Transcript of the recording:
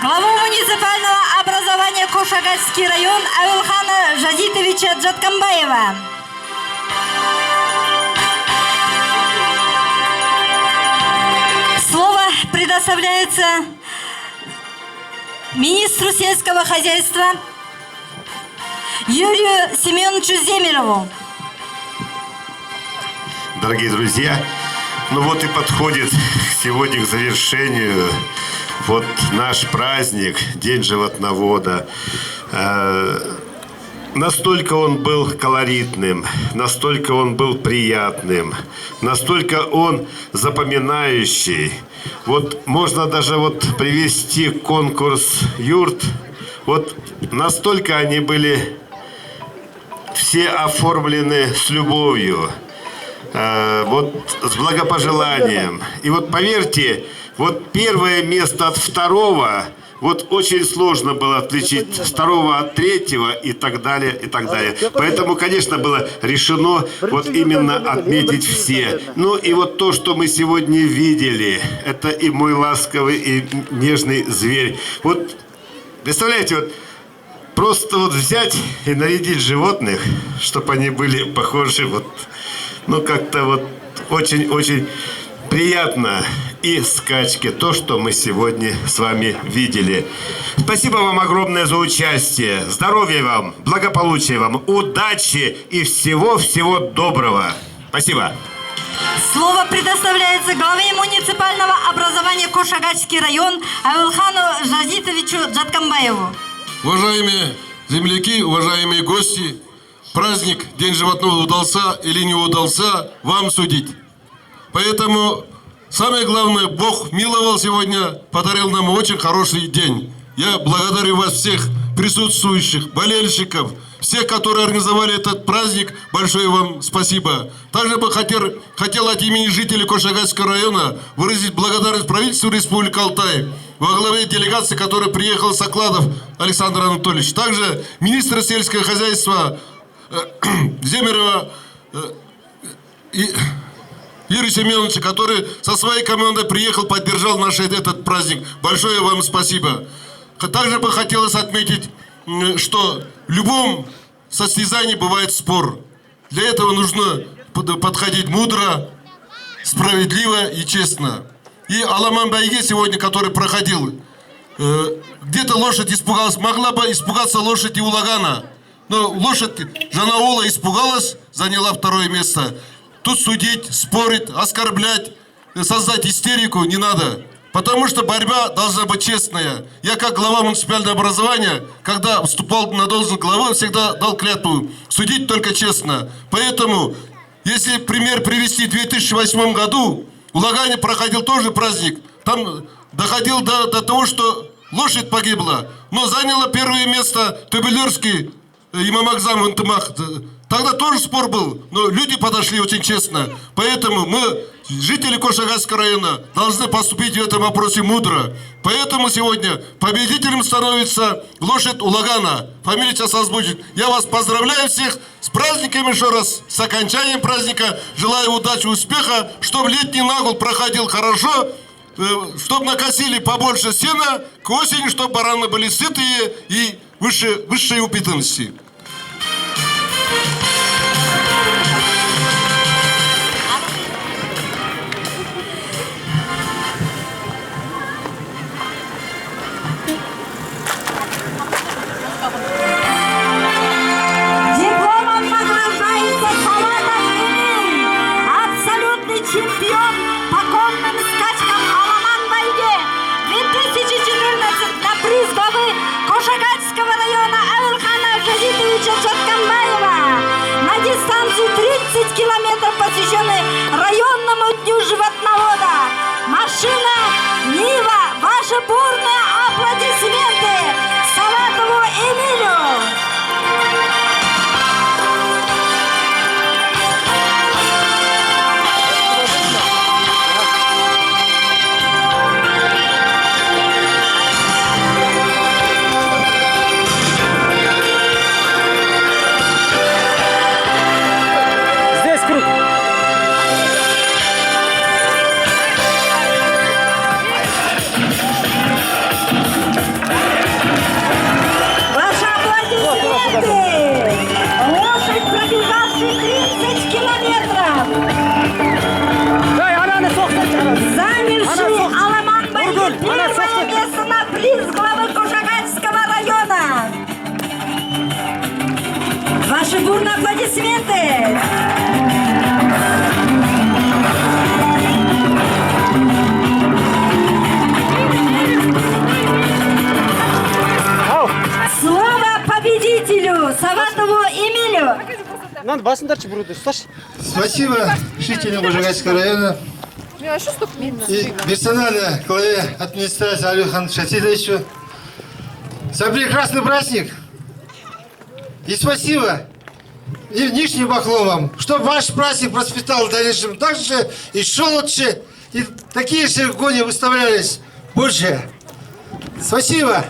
главу муниципального образования Кошагатский район Авилхана Жазитовича Джаткамбаева. Слово предоставляется министру сельского хозяйства Юрию Семеновичу Земерову. Дорогие друзья, ну вот и подходит сегодня к завершению вот наш праздник, День животновода. Настолько он был колоритным, настолько он был приятным, настолько он запоминающий. Вот можно даже вот привести конкурс юрт. Вот настолько они были все оформлены с любовью, вот с благопожеланием. И вот поверьте, вот первое место от второго, вот очень сложно было отличить второго от третьего и так далее, и так далее. Поэтому, конечно, было решено вот именно отметить все. Ну и вот то, что мы сегодня видели, это и мой ласковый и нежный зверь. Вот, представляете, вот просто вот взять и нарядить животных, чтобы они были похожи вот, ну как-то вот очень-очень приятно. И скачки, то, что мы сегодня с вами видели. Спасибо вам огромное за участие. Здоровья вам, благополучия вам, удачи и всего-всего доброго. Спасибо. Слово предоставляется главе муниципального образования Кошагатский район Авилхану Жазитовичу Джаткамбаеву. Уважаемые земляки, уважаемые гости, праздник День животного удался или не удался, вам судить. Поэтому самое главное, Бог миловал сегодня, подарил нам очень хороший день. Я благодарю вас всех присутствующих, болельщиков, всех, которые организовали этот праздник. Большое вам спасибо. Также бы хотел от имени жителей Кошагатского района выразить благодарность правительству Республики Алтай во главе делегации, которая приехала с окладов, Александр Анатольевич. Также министра сельского хозяйства Земерова и Юрий Семенович, который со своей командой приехал, поддержал наш этот праздник. Большое вам спасибо. Также бы хотелось отметить, что в любом состязании бывает спор. Для этого нужно подходить мудро, справедливо и честно. И Аламан Байге сегодня, который проходил, где-то лошадь испугалась, могла бы испугаться лошадь и Улагана. Но лошадь Жанаула испугалась, заняла второе место. Тут судить, спорить, оскорблять, создать истерику не надо. Потому что борьба должна быть честная. Я как глава муниципального образования, когда вступал на должность главы, всегда дал клятву судить только честно. Поэтому, если пример привести, в 2008 году в Лагане проходил тоже праздник. Там доходил до того, что лошадь погибла, но заняла первое место Тубилерский Имамакзам Интымах. Тогда тоже спор был, но люди подошли очень честно. Поэтому мы, жители Кошагатского района, должны поступить в этом вопросе мудро. Поэтому сегодня победителем становится лошадь Улагана. Фамилия сейчас озвучит. Я вас поздравляю всех с праздником еще раз, с окончанием праздника. Желаю удачи, успеха, чтобы летний нагул проходил хорошо, чтобы накосили побольше сена, к осени, чтобы бараны были сытые и высшей упитанности. Чемпион по конным скачкам Аламан Байге 2014 на приз главы Кошагатского района Авилхана Жазитовича Джаткамбаева. Надо басындарчы буруду, слышь? Спасибо жителям Кошагайского района и персонально главе администрации Алюхану Шатидовичу за прекрасный праздник. И спасибо и Нижним Бахловам, чтобы ваш праздник процветал в дальнейшем так же и шел лучше, и такие же гони выставлялись больше. Спасибо.